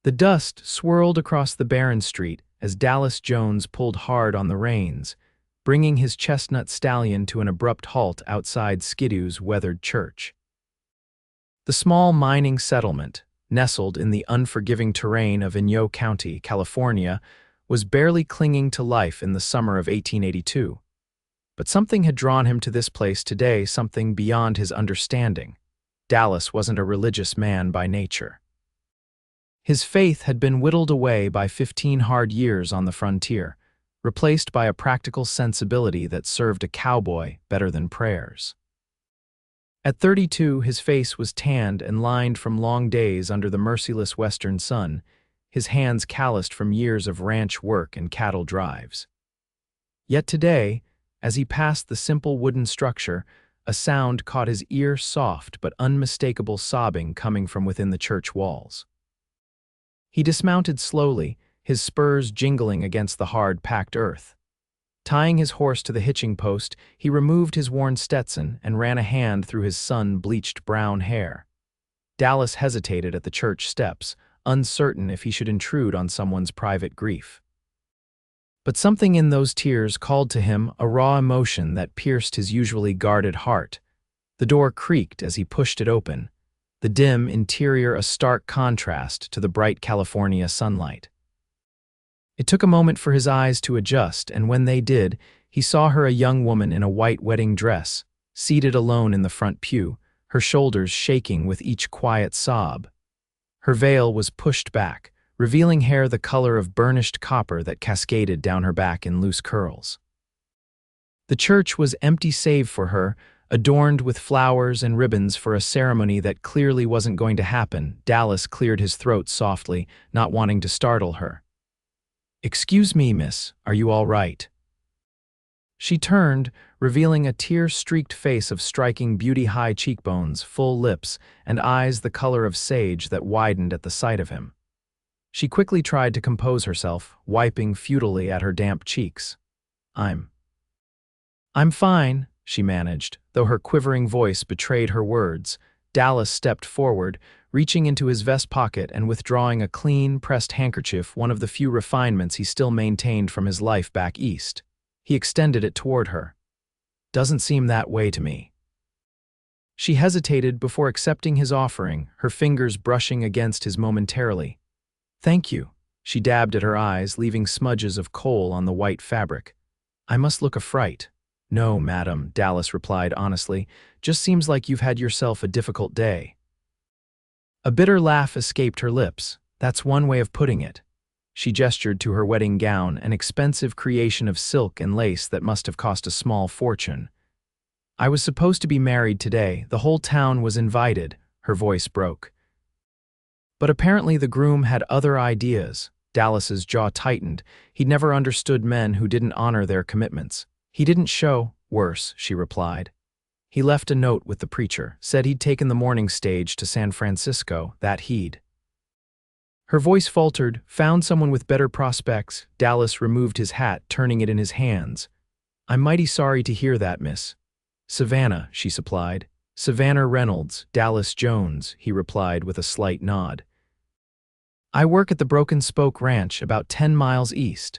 The dust swirled across the barren street as Dallas Jones pulled hard on the reins, bringing his chestnut stallion to an abrupt halt outside Skidoo's weathered church. The small mining settlement, nestled in the unforgiving terrain of Inyo County, California, was barely clinging to life in the summer of 1882. But something had drawn him to this place today, something beyond his understanding. Dallas wasn't a religious man by nature. His faith had been whittled away by 15 hard years on the frontier, replaced by a practical sensibility that served a cowboy better than prayers. At 32, his face was tanned and lined from long days under the merciless western sun, his hands calloused from years of ranch work and cattle drives. Yet today, as he passed the simple wooden structure, a sound caught his ear, soft but unmistakable sobbing coming from within the church walls. He dismounted slowly, his spurs jingling against the hard, packed earth. Tying his horse to the hitching post, he removed his worn Stetson and ran a hand through his sun-bleached brown hair. Dallas hesitated at the church steps, uncertain if he should intrude on someone's private grief. But something in those tears called to him a raw emotion that pierced his usually guarded heart. The door creaked as he pushed it open, the dim interior a stark contrast to the bright California sunlight. It took a moment for his eyes to adjust, and when they did, he saw her, a young woman in a white wedding dress, seated alone in the front pew, her shoulders shaking with each quiet sob. Her veil was pushed back, revealing hair the color of burnished copper that cascaded down her back in loose curls. The church was empty save for her, adorned with flowers and ribbons for a ceremony that clearly wasn't going to happen. Dallas cleared his throat softly, not wanting to startle her. "Excuse me, miss, are you all right?" She turned, revealing a tear-streaked face of striking beauty, high cheekbones, full lips, and eyes the color of sage that widened at the sight of him. She quickly tried to compose herself, wiping futilely at her damp cheeks. I'm fine," she managed, though her quivering voice betrayed her words. Dallas stepped forward, reaching into his vest pocket and withdrawing a clean, pressed handkerchief, one of the few refinements he still maintained from his life back east. He extended it toward her. "Doesn't seem that way to me." She hesitated before accepting his offering, her fingers brushing against his momentarily. "Thank you." She dabbed at her eyes, leaving smudges of kohl on the white fabric. "I must look a fright." "No, madam," Dallas replied honestly. "Just seems like you've had yourself a difficult day." A bitter laugh escaped her lips. "That's one way of putting it." She gestured to her wedding gown, an expensive creation of silk and lace that must have cost a small fortune. "I was supposed to be married today. The whole town was invited." Her voice broke. But apparently the groom had other ideas. Dallas's jaw tightened. He'd never understood men who didn't honor their commitments. "He didn't show." "Worse," she replied. "He left a note with the preacher, said he'd taken the morning stage to San Francisco, that he'd—" Her voice faltered. "Found someone with better prospects." Dallas removed his hat, turning it in his hands. "I'm mighty sorry to hear that, miss." "Savannah," she supplied. "Savannah Reynolds, Dallas Jones," he replied with a slight nod. "I work at the Broken Spoke Ranch, about 10 miles east."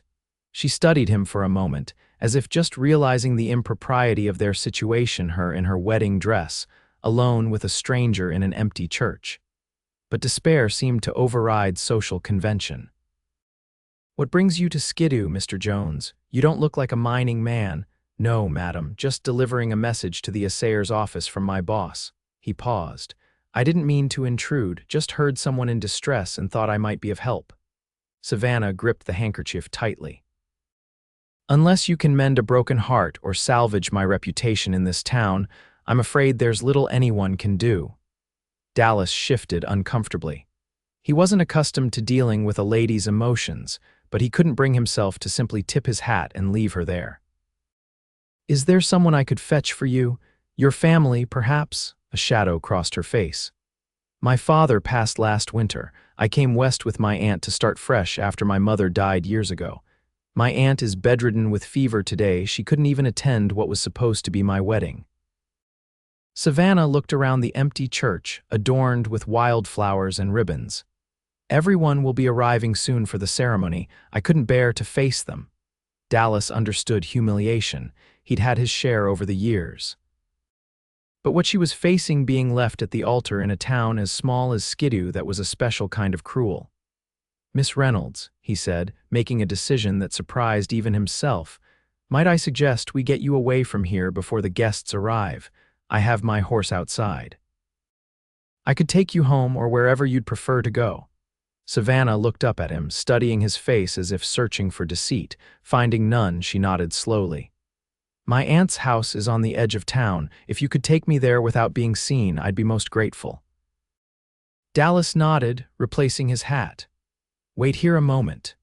She studied him for a moment, as if just realizing the impropriety of their situation, her in her wedding dress, alone with a stranger in an empty church. But despair seemed to override social convention. "What brings you to Skidoo, Mr. Jones? You don't look like a mining man." "No, madam, just delivering a message to the assayer's office from my boss." He paused. "I didn't mean to intrude, just heard someone in distress and thought I might be of help." Savannah gripped the handkerchief tightly. "Unless you can mend a broken heart or salvage my reputation in this town, I'm afraid there's little anyone can do." Dallas shifted uncomfortably. He wasn't accustomed to dealing with a lady's emotions, but he couldn't bring himself to simply tip his hat and leave her there. "Is there someone I could fetch for you? Your family, perhaps?" A shadow crossed her face. "My father passed last winter. I came west with my aunt to start fresh after my mother died years ago. My aunt is bedridden with fever today. She couldn't even attend what was supposed to be my wedding." Savannah looked around the empty church, adorned with wildflowers and ribbons. Everyone will be arriving soon for the ceremony. I couldn't bear to face them. Dallas understood humiliation. He'd had his share over the years. But what she was facing being left at the altar in a town as small as Skidoo, that was a special kind of cruel. Miss Reynolds, he said, making a decision that surprised even himself, might I suggest we get you away from here before the guests arrive? I have my horse outside. I could take you home or wherever you'd prefer to go. Savannah looked up at him, studying his face as if searching for deceit. Finding none, she nodded slowly. My aunt's house is on the edge of town. If you could take me there without being seen, I'd be most grateful. Dallas nodded, replacing his hat. Wait here a moment.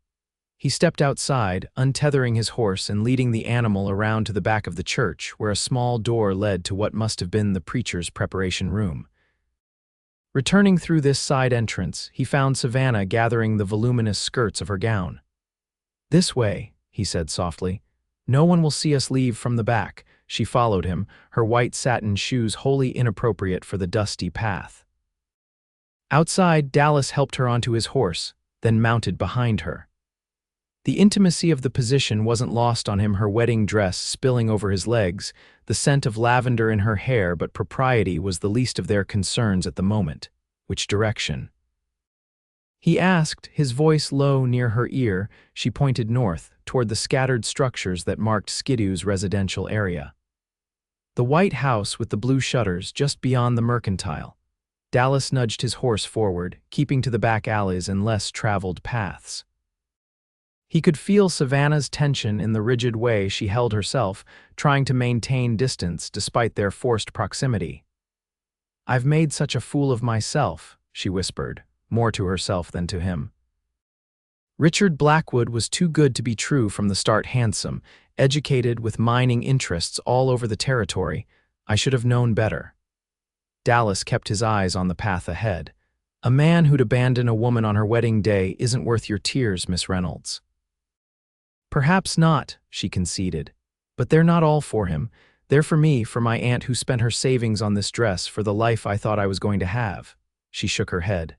He stepped outside, untethering his horse and leading the animal around to the back of the church, where a small door led to what must have been the preacher's preparation room. Returning through this side entrance, he found Savannah gathering the voluminous skirts of her gown. This way, he said softly. No one will see us leave from the back. She followed him, her white satin shoes wholly inappropriate for the dusty path. Outside, Dallas helped her onto his horse, then mounted behind her. The intimacy of the position wasn't lost on him, her wedding dress spilling over his legs, the scent of lavender in her hair, but propriety was the least of their concerns at the moment. Which direction? He asked, his voice low near her ear. She pointed north, toward the scattered structures that marked Skidoo's residential area. The white house with the blue shutters just beyond the mercantile. Dallas nudged his horse forward, keeping to the back alleys and less traveled paths. He could feel Savannah's tension in the rigid way she held herself, trying to maintain distance despite their forced proximity. I've made such a fool of myself, she whispered, more to herself than to him. Richard Blackwood was too good to be true from the start. Handsome, educated, with mining interests all over the territory. I should have known better. Dallas kept his eyes on the path ahead. A man who'd abandon a woman on her wedding day isn't worth your tears, Miss Reynolds. Perhaps not, she conceded. But they're not all for him. They're for me, for my aunt who spent her savings on this dress, for the life I thought I was going to have. She shook her head.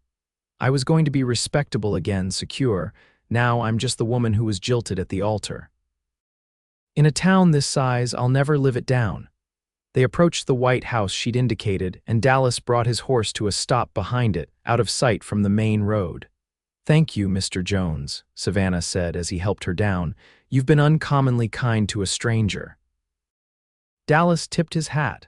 I was going to be respectable again, secure. Now I'm just the woman who was jilted at the altar. In a town this size, I'll never live it down. They approached the white house she'd indicated, and Dallas brought his horse to a stop behind it, out of sight from the main road. Thank you, Mr. Jones, Savannah said as he helped her down. You've been uncommonly kind to a stranger. Dallas tipped his hat.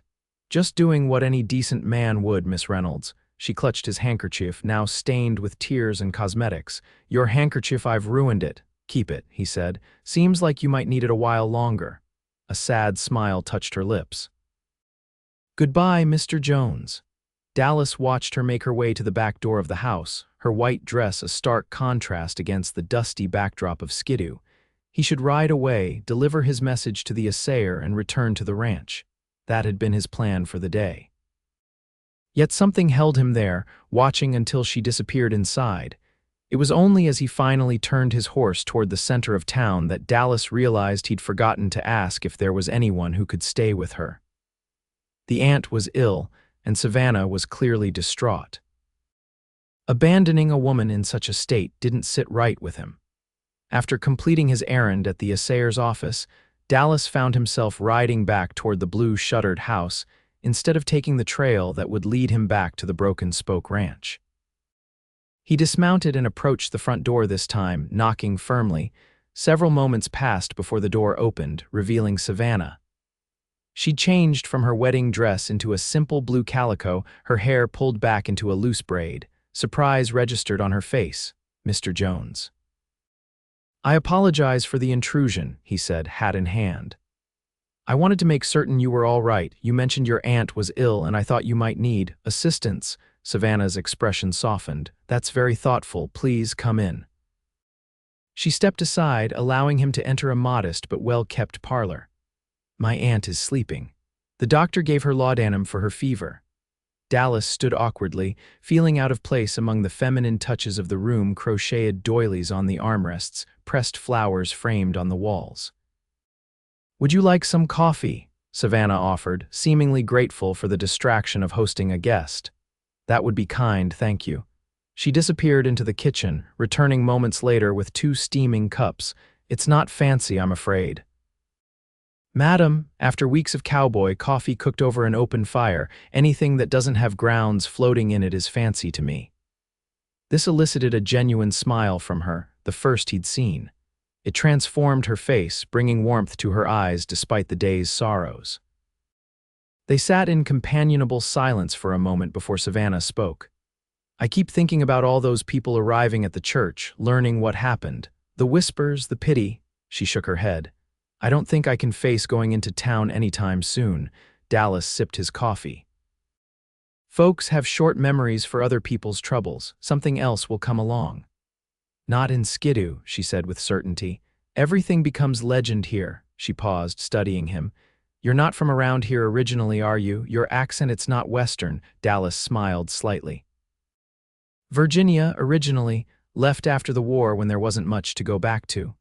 Just doing what any decent man would, Miss Reynolds. She clutched his handkerchief, now stained with tears and cosmetics. Your handkerchief, I've ruined it. Keep it, he said. Seems like you might need it a while longer. A sad smile touched her lips. Goodbye, Mr. Jones. Dallas watched her make her way to the back door of the house, her white dress a stark contrast against the dusty backdrop of Skidoo. He should ride away, deliver his message to the assayer, and return to the ranch. That had been his plan for the day. Yet something held him there, watching until she disappeared inside. It was only as he finally turned his horse toward the center of town that Dallas realized he'd forgotten to ask if there was anyone who could stay with her. The aunt was ill, and Savannah was clearly distraught. Abandoning a woman in such a state didn't sit right with him. After completing his errand at the assayer's office, Dallas found himself riding back toward the blue-shuttered house instead of taking the trail that would lead him back to the Broken Spoke Ranch. He dismounted and approached the front door this time, knocking firmly. Several moments passed before the door opened, revealing Savannah. She'd changed from her wedding dress into a simple blue calico, her hair pulled back into a loose braid. Surprise registered on her face. Mr. Jones. I apologize for the intrusion, he said, hat in hand. I wanted to make certain you were all right. You mentioned your aunt was ill and I thought you might need assistance. Savannah's expression softened. That's very thoughtful. Please come in. She stepped aside, allowing him to enter a modest but well-kept parlor. My aunt is sleeping. The doctor gave her laudanum for her fever. Dallas stood awkwardly, feeling out of place among the feminine touches of the room, crocheted doilies on the armrests, pressed flowers framed on the walls. Would you like some coffee? Savannah offered, seemingly grateful for the distraction of hosting a guest. That would be kind, thank you. She disappeared into the kitchen, returning moments later with 2 steaming cups. "It's not fancy, I'm afraid." "Madam, after weeks of Cowboy, coffee cooked over an open fire, anything that doesn't have grounds floating in it is fancy to me." This elicited a genuine smile from her, the first he'd seen. It transformed her face, bringing warmth to her eyes despite the day's sorrows. They sat in companionable silence for a moment before Savannah spoke. "I keep thinking about all those people arriving at the church, learning what happened. The whispers, the pity." She shook her head. "I don't think I can face going into town anytime soon." Dallas sipped his coffee. "Folks have short memories for other people's troubles. Something else will come along." "Not in Skidoo," she said with certainty. "Everything becomes legend here." She paused, studying him. "You're not from around here originally, are you? Your accent, it's not Western." Dallas smiled slightly. "Virginia, originally, left after the war when there wasn't much to go back to."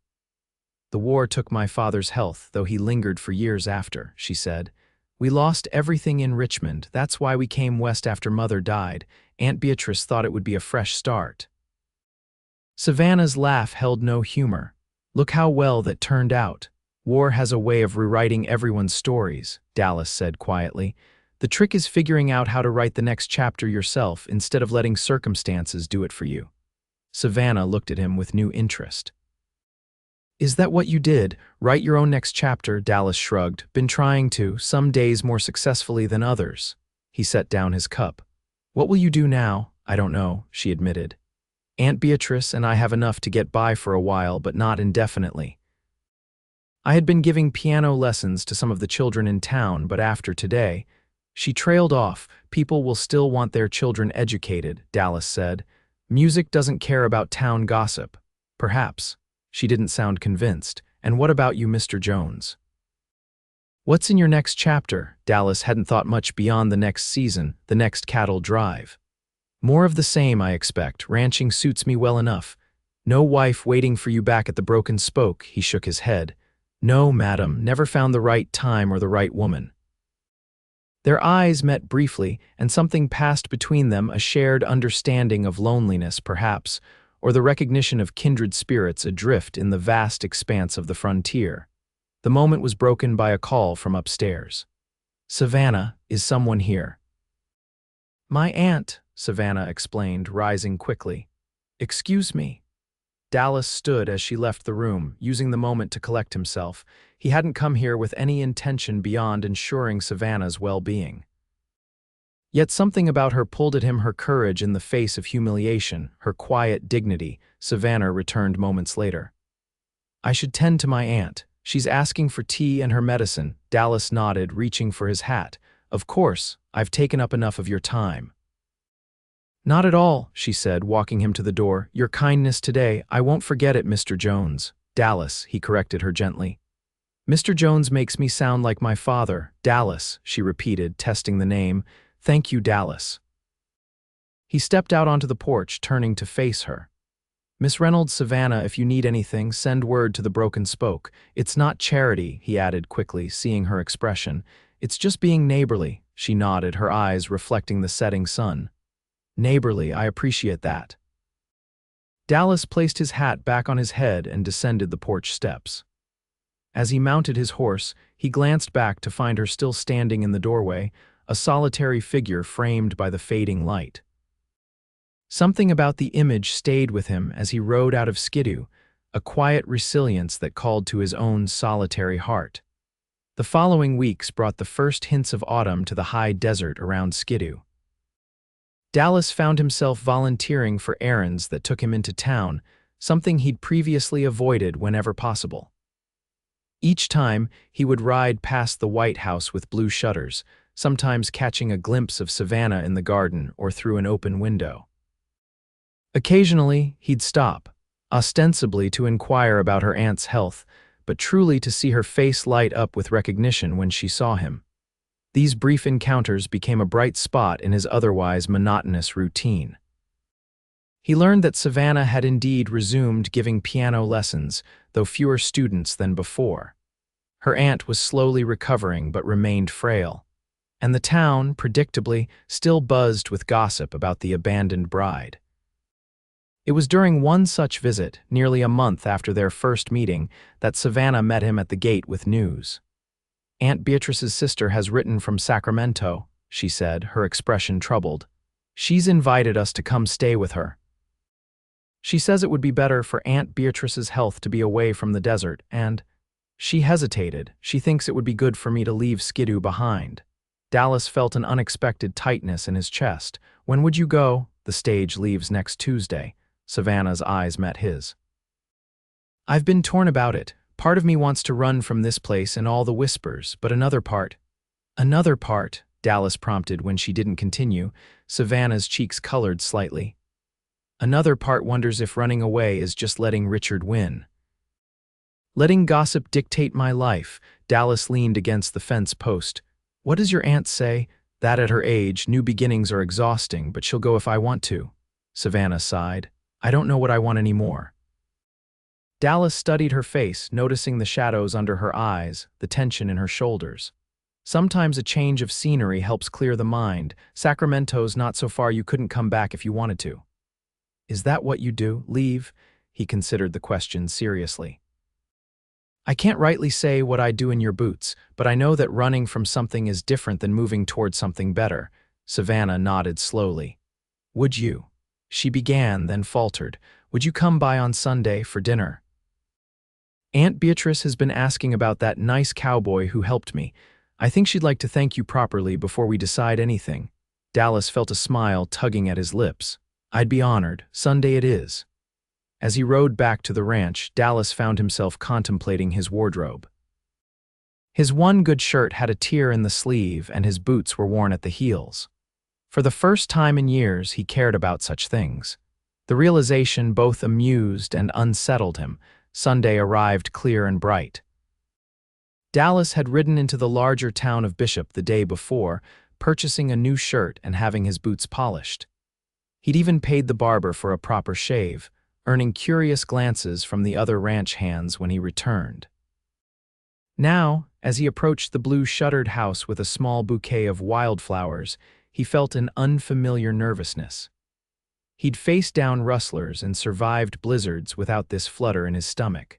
"The war took my father's health, though he lingered for years after," she said. "We lost everything in Richmond. That's why we came west after Mother died. Aunt Beatrice thought it would be a fresh start." Savannah's laugh held no humor. "Look how well that turned out. War has a way of rewriting everyone's stories," Dallas said quietly. "The trick is figuring out how to write the next chapter yourself instead of letting circumstances do it for you." Savannah looked at him with new interest. "Is that what you did? Write your own next chapter?" Dallas shrugged. "Been trying to, some days more successfully than others." He set down his cup. "What will you do now?" "I don't know," she admitted. "Aunt Beatrice and I have enough to get by for a while, but not indefinitely." "I had been giving piano lessons to some of the children in town, but after today—" She trailed off. "People will still want their children educated," Dallas said. "Music doesn't care about town gossip." "Perhaps." She didn't sound convinced. "And what about you, Mr. Jones? What's in your next chapter?" Dallas hadn't thought much beyond the next season, the next cattle drive. "More of the same, I expect. Ranching suits me well enough." "No wife waiting for you back at the Broken Spoke?" He shook his head. "No, madam, never found the right time or the right woman." Their eyes met briefly, and something passed between them, a shared understanding of loneliness, perhaps, or the recognition of kindred spirits adrift in the vast expanse of the frontier. The moment was broken by a call from upstairs. "Savannah, is someone here?" "My aunt," Savannah explained, rising quickly. "Excuse me." Dallas stood as she left the room, using the moment to collect himself. He hadn't come here with any intention beyond ensuring Savannah's well-being. Yet something about her pulled at him, her courage in the face of humiliation, her quiet dignity. Savannah returned moments later. "I should tend to my aunt. She's asking for tea and her medicine." Dallas nodded, reaching for his hat. "Of course, I've taken up enough of your time." "Not at all," she said, walking him to the door. "Your kindness today, I won't forget it, Mr. Jones." "Dallas," he corrected her gently. "Mr. Jones makes me sound like my father." "Dallas," she repeated, testing the name. "Thank you, Dallas." He stepped out onto the porch, turning to face her. "Miss Reynolds, Savannah, if you need anything, send word to the Broken Spoke. It's not charity," he added quickly, seeing her expression. "It's just being neighborly." She nodded, her eyes reflecting the setting sun. "Neighborly, I appreciate that." Dallas placed his hat back on his head and descended the porch steps. As he mounted his horse, he glanced back to find her still standing in the doorway, a solitary figure framed by the fading light. Something about the image stayed with him as he rode out of Skidoo, a quiet resilience that called to his own solitary heart. The following weeks brought the first hints of autumn to the high desert around Skidoo. Dallas found himself volunteering for errands that took him into town, something he'd previously avoided whenever possible. Each time, he would ride past the White House with blue shutters, sometimes catching a glimpse of Savannah in the garden or through an open window. Occasionally, he'd stop, ostensibly to inquire about her aunt's health, but truly to see her face light up with recognition when she saw him. These brief encounters became a bright spot in his otherwise monotonous routine. He learned that Savannah had indeed resumed giving piano lessons, though fewer students than before. Her aunt was slowly recovering but remained frail, and the town, predictably, still buzzed with gossip about the abandoned bride. It was during one such visit, nearly a month after their first meeting, that Savannah met him at the gate with news. "Aunt Beatrice's sister has written from Sacramento," she said, her expression troubled. "She's invited us to come stay with her. She says it would be better for Aunt Beatrice's health to be away from the desert, and—" She hesitated. "She thinks it would be good for me to leave Skidoo behind." Dallas felt an unexpected tightness in his chest. "When would you go?" "The stage leaves next Tuesday." Savannah's eyes met his. "I've been torn about it. Part of me wants to run from this place and all the whispers, but another part—" "Another part," Dallas prompted when she didn't continue. Savannah's cheeks colored slightly. "Another part wonders if running away is just letting Richard win. Letting gossip dictate my life." Dallas leaned against the fence post. "What does your aunt say?" "That at her age, new beginnings are exhausting, but she'll go if I want to." Savannah sighed. "I don't know what I want anymore." Dallas studied her face, noticing the shadows under her eyes, the tension in her shoulders. Sometimes a change of scenery helps clear the mind. Sacramento's not so far you couldn't come back if you wanted to. "Is that what you do? Leave?" He considered the question seriously. "I can't rightly say what I do in your boots, but I know that running from something is different than moving toward something better." Savannah nodded slowly. "Would you?" She began, then faltered. "Would you come by on Sunday for dinner? Aunt Beatrice has been asking about that nice cowboy who helped me. I think she'd like to thank you properly before we decide anything." Dallas felt a smile tugging at his lips. "I'd be honored. Sunday it is." As he rode back to the ranch, Dallas found himself contemplating his wardrobe. His one good shirt had a tear in the sleeve, and his boots were worn at the heels. For the first time in years, he cared about such things. The realization both amused and unsettled him. Sunday arrived clear and bright. Dallas had ridden into the larger town of Bishop the day before, purchasing a new shirt and having his boots polished. He'd even paid the barber for a proper shave, earning curious glances from the other ranch hands when he returned. Now, as he approached the blue-shuttered house with a small bouquet of wildflowers, he felt an unfamiliar nervousness. He'd faced down rustlers and survived blizzards without this flutter in his stomach.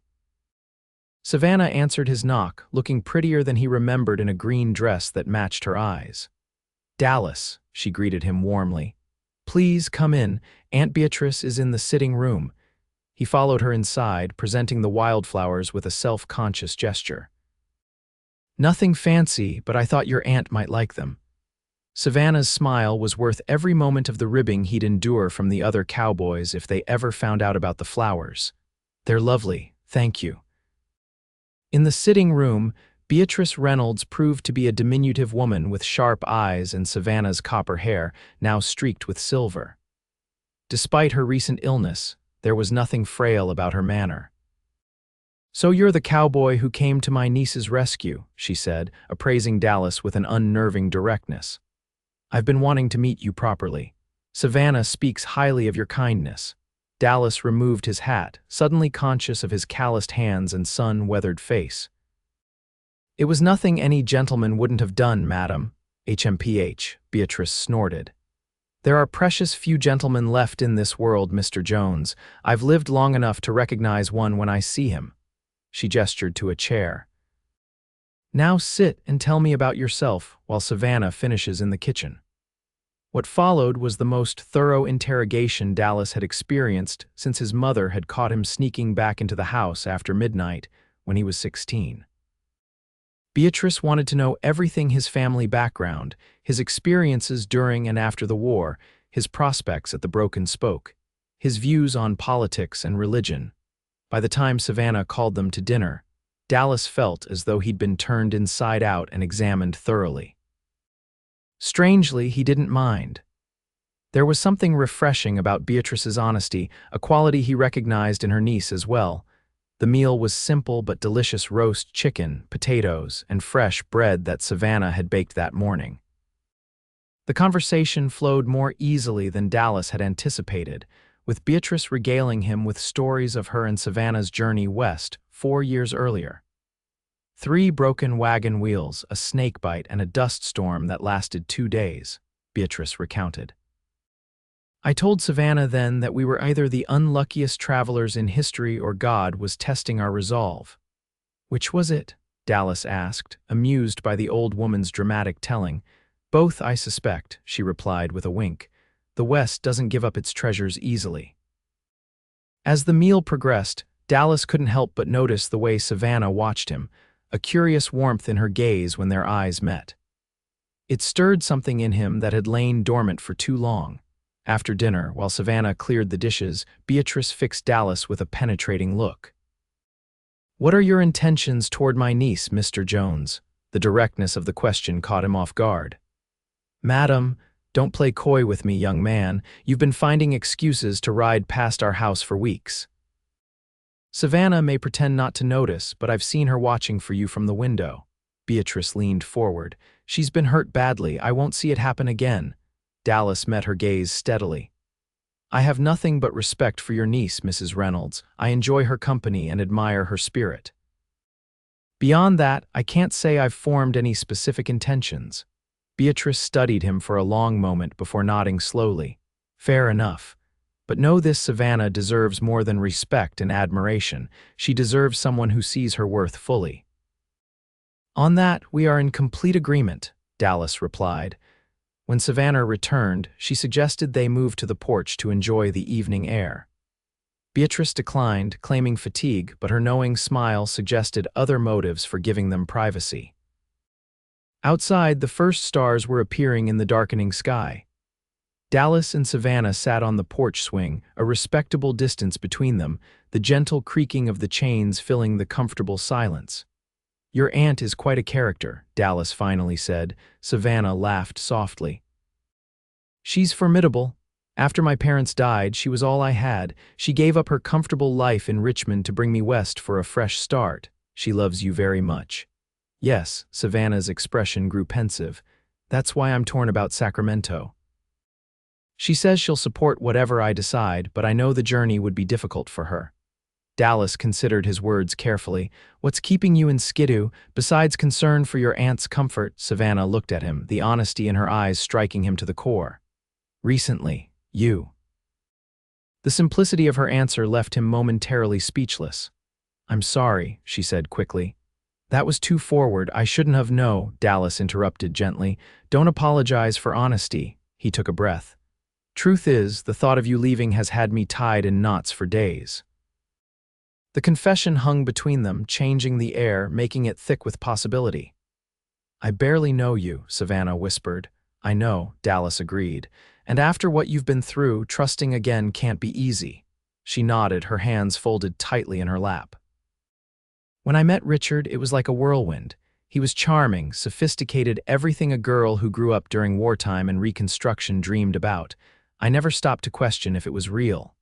Savannah answered his knock, looking prettier than he remembered in a green dress that matched her eyes. "Dallas," she greeted him warmly. "Please come in. Aunt Beatrice is in the sitting room." He followed her inside, presenting the wildflowers with a self-conscious gesture. "Nothing fancy, but I thought your aunt might like them." Savannah's smile was worth every moment of the ribbing he'd endure from the other cowboys if they ever found out about the flowers. "They're lovely, thank you." In the sitting room, Beatrice Reynolds proved to be a diminutive woman with sharp eyes and Savannah's copper hair, now streaked with silver. Despite her recent illness, there was nothing frail about her manner. "So you're the cowboy who came to my niece's rescue," she said, appraising Dallas with an unnerving directness. "I've been wanting to meet you properly. Savannah speaks highly of your kindness." Dallas removed his hat, suddenly conscious of his calloused hands and sun-weathered face. "It was nothing any gentleman wouldn't have done, madam." "HMPH," Beatrice snorted. "There are precious few gentlemen left in this world, Mr. Jones. I've lived long enough to recognize one when I see him." She gestured to a chair. "Now sit and tell me about yourself while Savannah finishes in the kitchen." What followed was the most thorough interrogation Dallas had experienced since his mother had caught him sneaking back into the house after midnight when he was 16. Beatrice wanted to know everything: his family background, his experiences during and after the war, his prospects at the Broken Spoke, his views on politics and religion. By the time Savannah called them to dinner, Dallas felt as though he'd been turned inside out and examined thoroughly. Strangely, he didn't mind. There was something refreshing about Beatrice's honesty, a quality he recognized in her niece as well. The meal was simple but delicious: roast chicken, potatoes, and fresh bread that Savannah had baked that morning. The conversation flowed more easily than Dallas had anticipated, with Beatrice regaling him with stories of her and Savannah's journey west 4 years earlier. 3 broken wagon wheels, a snakebite, and a dust storm that lasted 2 days, Beatrice recounted. I told Savannah then that we were either the unluckiest travelers in history or God was testing our resolve. Which was it? Dallas asked, amused by the old woman's dramatic telling. Both, I suspect, she replied with a wink. The West doesn't give up its treasures easily. As the meal progressed, Dallas couldn't help but notice the way Savannah watched him, a curious warmth in her gaze when their eyes met. It stirred something in him that had lain dormant for too long. After dinner, while Savannah cleared the dishes, Beatrice fixed Dallas with a penetrating look. "What are your intentions toward my niece, Mr. Jones?" The directness of the question caught him off guard. "Madam, don't play coy with me, young man. You've been finding excuses to ride past our house for weeks. Savannah may pretend not to notice, but I've seen her watching for you from the window." Beatrice leaned forward. "She's been hurt badly. I won't see it happen again." Dallas met her gaze steadily. "I have nothing but respect for your niece, Mrs. Reynolds. I enjoy her company and admire her spirit. Beyond that, I can't say I've formed any specific intentions." Beatrice studied him for a long moment before nodding slowly. "Fair enough. But know this: Savannah deserves more than respect and admiration. She deserves someone who sees her worth fully." "On that, we are in complete agreement," Dallas replied. When Savannah returned, she suggested they move to the porch to enjoy the evening air. Beatrice declined, claiming fatigue, but her knowing smile suggested other motives for giving them privacy. Outside, the first stars were appearing in the darkening sky. Dallas and Savannah sat on the porch swing, a respectable distance between them, the gentle creaking of the chains filling the comfortable silence. "Your aunt is quite a character," Dallas finally said. Savannah laughed softly. "She's formidable. After my parents died, she was all I had. She gave up her comfortable life in Richmond to bring me west for a fresh start. She loves you very much." "Yes," Savannah's expression grew pensive. "That's why I'm torn about Sacramento. She says she'll support whatever I decide, but I know the journey would be difficult for her." Dallas considered his words carefully. "What's keeping you in Skidoo, besides concern for your aunt's comfort?" Savannah looked at him, the honesty in her eyes striking him to the core. "Recently, you." The simplicity of her answer left him momentarily speechless. "I'm sorry," she said quickly. "That was too forward. I shouldn't have." "No," Dallas interrupted gently. "Don't apologize for honesty." He took a breath. "Truth is, the thought of you leaving has had me tied in knots for days." The confession hung between them, changing the air, making it thick with possibility. "I barely know you," Savannah whispered. "I know," Dallas agreed. "And after what you've been through, trusting again can't be easy." She nodded, her hands folded tightly in her lap. "When I met Richard, it was like a whirlwind. He was charming, sophisticated, everything a girl who grew up during wartime and Reconstruction dreamed about. I never stopped to question if it was real."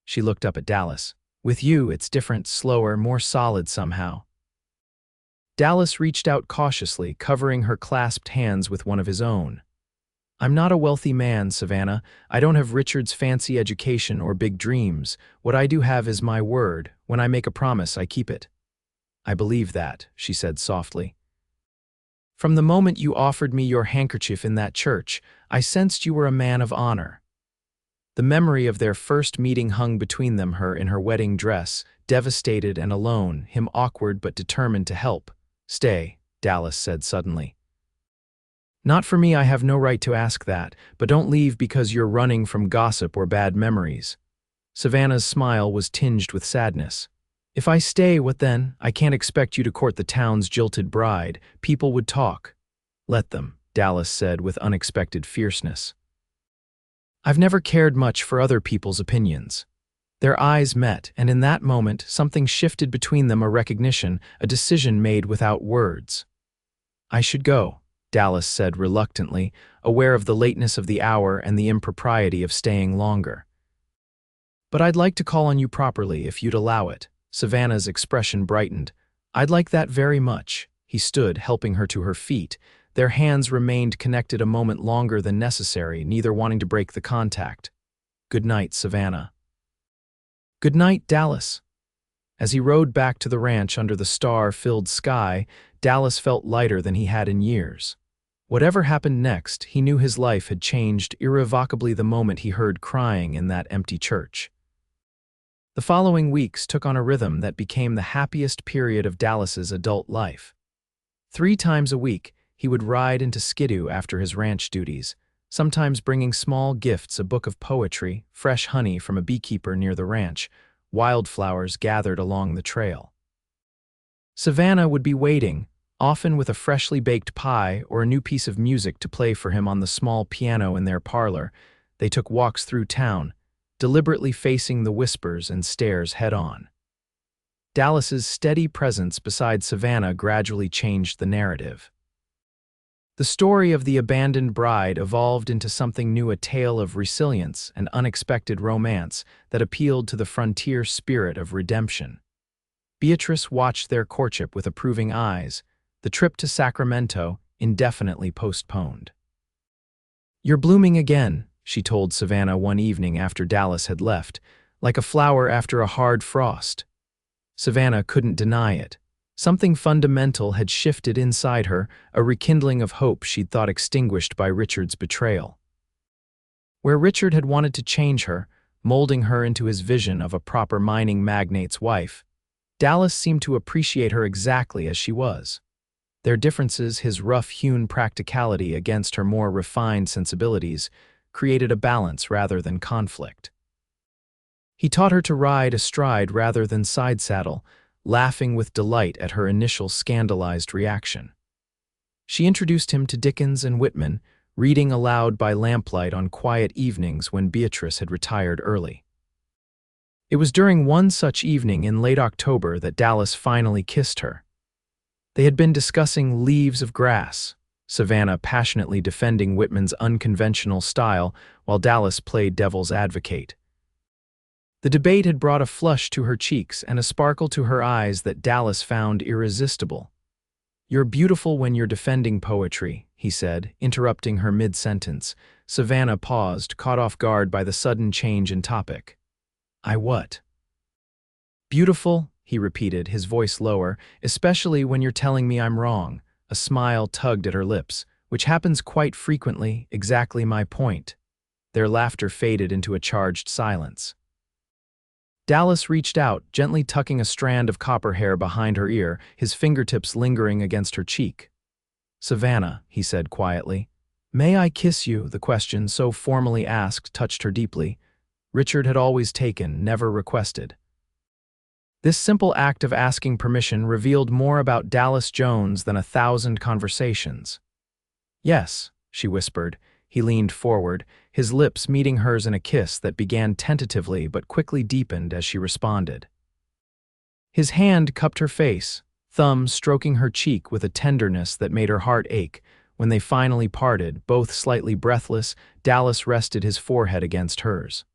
She looked up at Dallas. "With you, it's different, slower, more solid somehow." Dallas reached out cautiously, covering her clasped hands with one of his own. "I'm not a wealthy man, Savannah. I don't have Richard's fancy education or big dreams. What I do have is my word. When I make a promise, I keep it." "I believe that," she said softly. "From the moment you offered me your handkerchief in that church, I sensed you were a man of honor." The memory of their first meeting hung between them, her in her wedding dress, devastated and alone, him awkward but determined to help. "Stay," Dallas said suddenly. "Not for me, I have no right to ask that, but don't leave because you're running from gossip or bad memories." Savannah's smile was tinged with sadness. "If I stay, what then? I can't expect you to court the town's jilted bride. People would talk." "Let them," Dallas said with unexpected fierceness. "I've never cared much for other people's opinions." Their eyes met, and in that moment, something shifted between them, a recognition, a decision made without words. "I should go," Dallas said reluctantly, aware of the lateness of the hour and the impropriety of staying longer. "But I'd like to call on you properly, if you'd allow it." Savannah's expression brightened. "I'd like that very much." He stood, helping her to her feet. Their hands remained connected a moment longer than necessary, neither wanting to break the contact. "Good night, Savannah." "Good night, Dallas." As he rode back to the ranch under the star-filled sky, Dallas felt lighter than he had in years. Whatever happened next, he knew his life had changed irrevocably the moment he heard crying in that empty church. The following weeks took on a rhythm that became the happiest period of Dallas's adult life. 3 times a week, he would ride into Skidoo after his ranch duties, sometimes bringing small gifts, a book of poetry, fresh honey from a beekeeper near the ranch, wildflowers gathered along the trail. Savannah would be waiting, often with a freshly baked pie or a new piece of music to play for him on the small piano in their parlor. They took walks through town, deliberately facing the whispers and stares head-on. Dallas's steady presence beside Savannah gradually changed the narrative. The story of the abandoned bride evolved into something new, a tale of resilience and unexpected romance that appealed to the frontier spirit of redemption. Beatrice watched their courtship with approving eyes, the trip to Sacramento indefinitely postponed. "You're blooming again," she told Savannah one evening after Dallas had left, "like a flower after a hard frost." Savannah couldn't deny it. Something fundamental had shifted inside her, a rekindling of hope she'd thought extinguished by Richard's betrayal. Where Richard had wanted to change her, molding her into his vision of a proper mining magnate's wife, Dallas seemed to appreciate her exactly as she was. Their differences, his rough-hewn practicality against her more refined sensibilities, created a balance rather than conflict. He taught her to ride astride rather than side-saddle, laughing with delight at her initial scandalized reaction. She introduced him to Dickens and Whitman, reading aloud by lamplight on quiet evenings when Beatrice had retired early. It was during one such evening in late October that Dallas finally kissed her. They had been discussing Leaves of Grass, Savannah passionately defending Whitman's unconventional style while Dallas played devil's advocate. The debate had brought a flush to her cheeks and a sparkle to her eyes that Dallas found irresistible. "You're beautiful when you're defending poetry," he said, interrupting her mid-sentence. Savannah paused, caught off guard by the sudden change in topic. "I what?" "Beautiful," he repeated, his voice lower, "especially when you're telling me I'm wrong." A smile tugged at her lips, "which happens quite frequently, exactly my point." Their laughter faded into a charged silence. Dallas reached out, gently tucking a strand of copper hair behind her ear, his fingertips lingering against her cheek. "Savannah," he said quietly, "may I kiss you?" The question, so formally asked, touched her deeply. Richard had always taken, never requested. This simple act of asking permission revealed more about Dallas Jones than 1,000 conversations. "Yes," she whispered. He leaned forward, his lips meeting hers in a kiss that began tentatively but quickly deepened as she responded. His hand cupped her face, thumb stroking her cheek with a tenderness that made her heart ache. When they finally parted, both slightly breathless, Dallas rested his forehead against hers.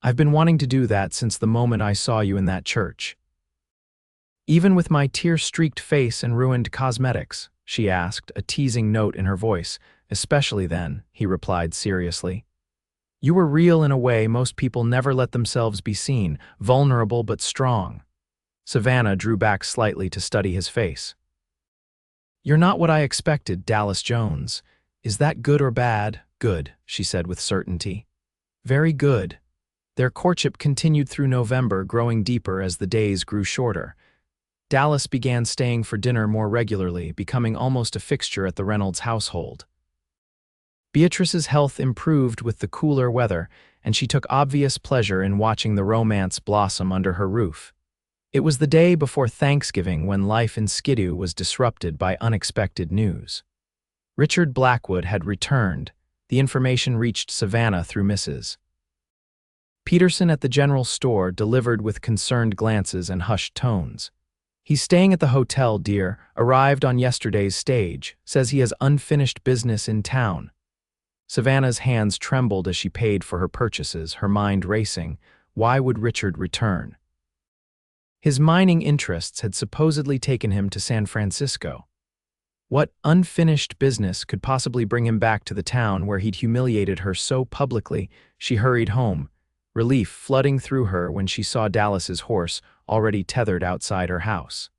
"I've been wanting to do that since the moment I saw you in that church." "Even with my tear-streaked face and ruined cosmetics?" she asked, a teasing note in her voice. "Especially then," he replied seriously. "You were real in a way most people never let themselves be seen, vulnerable but strong." Savannah drew back slightly to study his face. "You're not what I expected, Dallas Jones. Is that good or bad?" "Good," she said with certainty. "Very good." Their courtship continued through November, growing deeper as the days grew shorter. Dallas began staying for dinner more regularly, becoming almost a fixture at the Reynolds household. Beatrice's health improved with the cooler weather, and she took obvious pleasure in watching the romance blossom under her roof. It was the day before Thanksgiving when life in Skidoo was disrupted by unexpected news. Richard Blackwood had returned. The information reached Savannah through Mrs. Peterson at the general store, delivered with concerned glances and hushed tones. "He's staying at the hotel, dear. Arrived on yesterday's stage. Says he has unfinished business in town." Savannah's hands trembled as she paid for her purchases, her mind racing. Why would Richard return? His mining interests had supposedly taken him to San Francisco. What unfinished business could possibly bring him back to the town where he'd humiliated her so publicly? She hurried home, relief flooding through her when she saw Dallas's horse already tethered outside her house.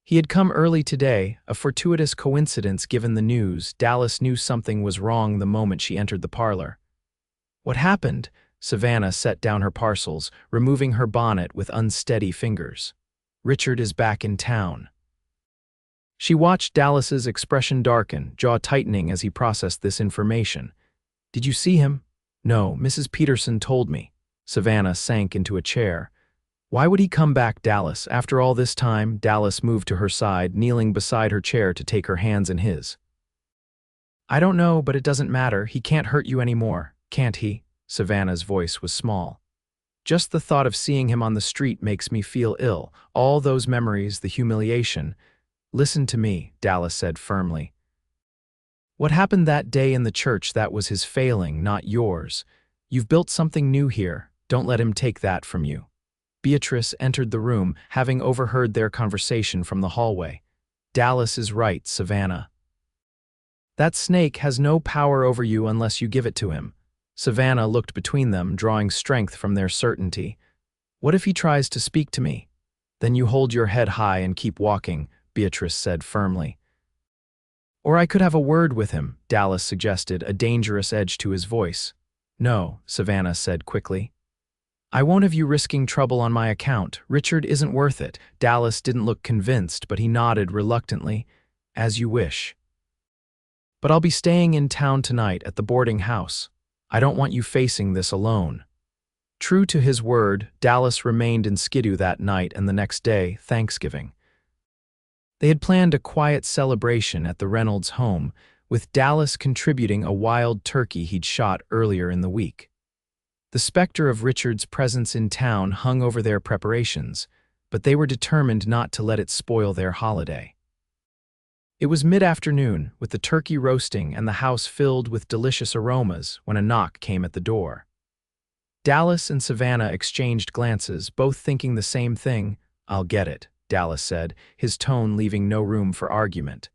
He had come early today, a fortuitous coincidence given the news. Dallas knew something was wrong the moment she entered the parlor. What happened? Savannah set down her parcels, removing her bonnet with unsteady fingers. Richard is back in town. She watched Dallas's expression darken, jaw tightening as he processed this information. Did you see him? No, Mrs. Peterson told me. Savannah sank into a chair. Why would he come back, Dallas? After all this time, Dallas moved to her side, kneeling beside her chair to take her hands in his. I don't know, but it doesn't matter. He can't hurt you anymore, can't he? Savannah's voice was small. Just the thought of seeing him on the street makes me feel ill. All those memories, the humiliation. Listen to me, Dallas said firmly. What happened that day in the church, that was his failing, not yours. You've built something new here. Don't let him take that from you. Beatrice entered the room, having overheard their conversation from the hallway. Dallas is right, Savannah. That snake has no power over you unless you give it to him. Savannah looked between them, drawing strength from their certainty. What if he tries to speak to me? Then you hold your head high and keep walking, Beatrice said firmly. Or I could have a word with him, Dallas suggested, a dangerous edge to his voice. No, Savannah said quickly. I won't have you risking trouble on my account. Richard isn't worth it. Dallas didn't look convinced, but he nodded reluctantly. As you wish. But I'll be staying in town tonight at the boarding house. I don't want you facing this alone. True to his word, Dallas remained in Skidoo that night and the next day, Thanksgiving. They had planned a quiet celebration at the Reynolds home, with Dallas contributing a wild turkey he'd shot earlier in the week. The specter of Richard's presence in town hung over their preparations, but they were determined not to let it spoil their holiday. It was mid-afternoon, with the turkey roasting and the house filled with delicious aromas, when a knock came at the door. Dallas and Savannah exchanged glances, both thinking the same thing. I'll get it, Dallas said, his tone leaving no room for argument.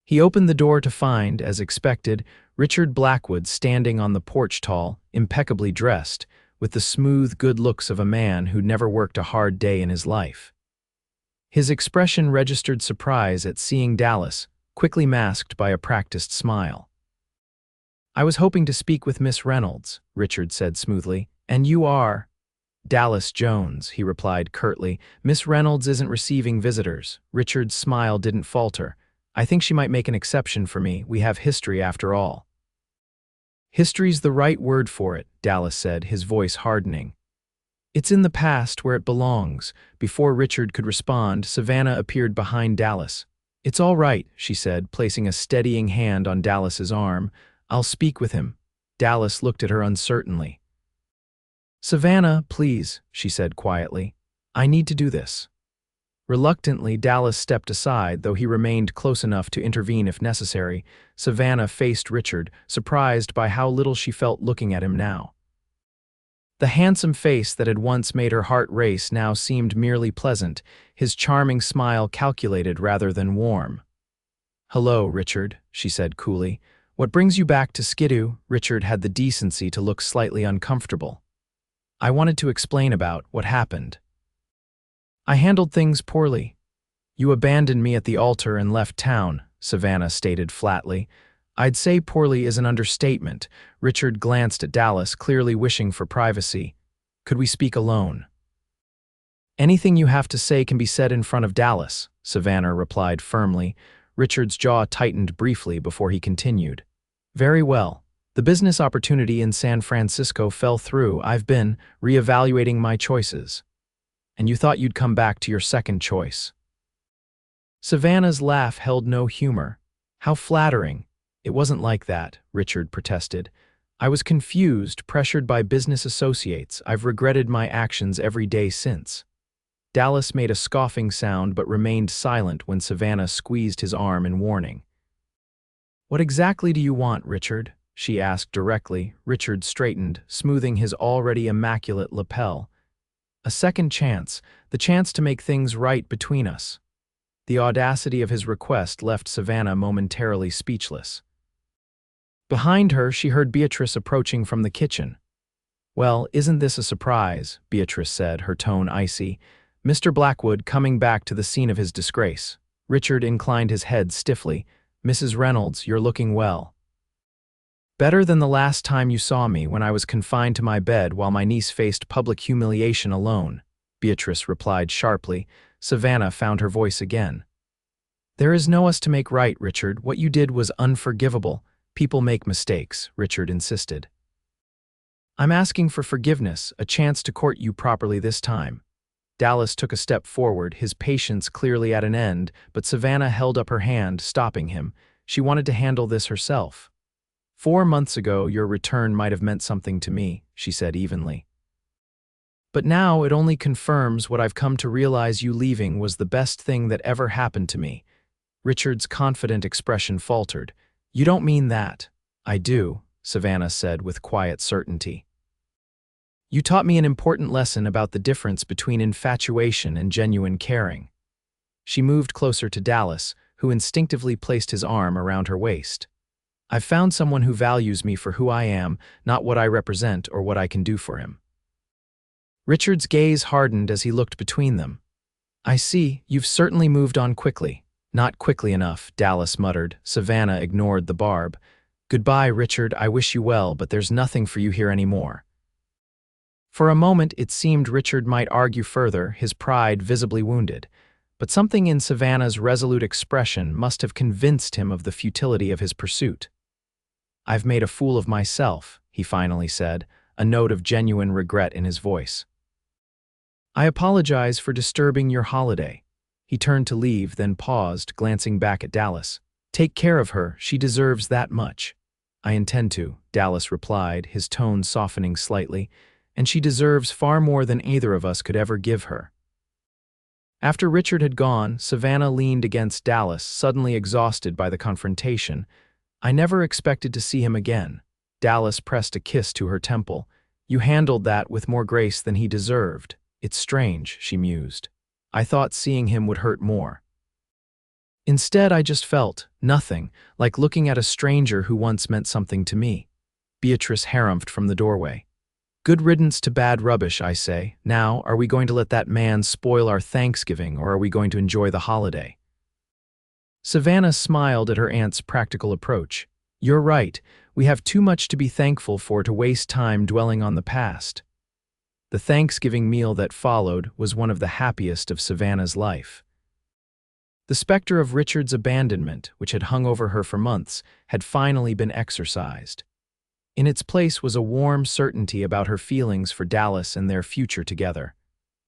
He opened the door to find, as expected, Richard Blackwood standing on the porch tall, impeccably dressed, with the smooth good looks of a man who'd never worked a hard day in his life. His expression registered surprise at seeing Dallas, quickly masked by a practiced smile. I was hoping to speak with Miss Reynolds, Richard said smoothly. And you are? Dallas Jones, he replied curtly. Miss Reynolds isn't receiving visitors. Richard's smile didn't falter. I think she might make an exception for me. We have history after all. History's the right word for it, Dallas said, his voice hardening. It's in the past where it belongs. Before Richard could respond, Savannah appeared behind Dallas. It's all right, she said, placing a steadying hand on Dallas's arm. I'll speak with him. Dallas looked at her uncertainly. Savannah, please, she said quietly. I need to do this. Reluctantly, Dallas stepped aside, though he remained close enough to intervene if necessary. Savannah faced Richard, surprised by how little she felt looking at him now. The handsome face that had once made her heart race now seemed merely pleasant, his charming smile calculated rather than warm. Hello, Richard, she said coolly. What brings you back to Skidoo? Richard had the decency to look slightly uncomfortable. I wanted to explain about what happened. I handled things poorly. You abandoned me at the altar and left town, Savannah stated flatly. I'd say poorly is an understatement. Richard glanced at Dallas, clearly wishing for privacy. Could we speak alone? Anything you have to say can be said in front of Dallas, Savannah replied firmly. Richard's jaw tightened briefly before he continued. Very well. The business opportunity in San Francisco fell through. I've been reevaluating my choices. And you thought you'd come back to your second choice. Savannah's laugh held no humor. How flattering. It wasn't like that, Richard protested. I was confused, pressured by business associates. I've regretted my actions every day since. Dallas made a scoffing sound but remained silent when Savannah squeezed his arm in warning. What exactly do you want, Richard? She asked directly. Richard straightened, smoothing his already immaculate lapel. A second chance, the chance to make things right between us. The audacity of his request left Savannah momentarily speechless. Behind her, she heard Beatrice approaching from the kitchen. Well, isn't this a surprise? Beatrice said, her tone icy. Mr. Blackwood coming back to the scene of his disgrace. Richard inclined his head stiffly. Mrs. Reynolds, you're looking well. Better than the last time you saw me when I was confined to my bed while my niece faced public humiliation alone, Beatrice replied sharply. Savannah found her voice again. There is no us to make right, Richard. What you did was unforgivable. People make mistakes, Richard insisted. I'm asking for forgiveness, a chance to court you properly this time. Dallas took a step forward, his patience clearly at an end, but Savannah held up her hand, stopping him. She wanted to handle this herself. 4 months ago, your return might have meant something to me, she said evenly. But now it only confirms what I've come to realize you leaving was the best thing that ever happened to me. Richard's confident expression faltered. You don't mean that. I do, Savannah said with quiet certainty. You taught me an important lesson about the difference between infatuation and genuine caring. She moved closer to Dallas, who instinctively placed his arm around her waist. I've found someone who values me for who I am, not what I represent or what I can do for him. Richard's gaze hardened as he looked between them. I see, you've certainly moved on quickly. Not quickly enough, Dallas muttered. Savannah ignored the barb. Goodbye, Richard, I wish you well, but there's nothing for you here anymore. For a moment it seemed Richard might argue further, his pride visibly wounded. But something in Savannah's resolute expression must have convinced him of the futility of his pursuit. I've made a fool of myself, he finally said, a note of genuine regret in his voice. I apologize for disturbing your holiday. He turned to leave, then paused, glancing back at Dallas. Take care of her, she deserves that much. I intend to, Dallas replied, his tone softening slightly, and she deserves far more than either of us could ever give her. After Richard had gone, Savannah leaned against Dallas, suddenly exhausted by the confrontation. I never expected to see him again. Dallas pressed a kiss to her temple. You handled that with more grace than he deserved. It's strange, she mused. I thought seeing him would hurt more. Instead, I just felt nothing, like looking at a stranger who once meant something to me. Beatrice harumphed from the doorway. Good riddance to bad rubbish, I say. Now, are we going to let that man spoil our Thanksgiving, or are we going to enjoy the holiday? Savannah smiled at her aunt's practical approach. You're right, we have too much to be thankful for to waste time dwelling on the past. The Thanksgiving meal that followed was one of the happiest of Savannah's life. The specter of Richard's abandonment, which had hung over her for months, had finally been exorcised. In its place was a warm certainty about her feelings for Dallas and their future together.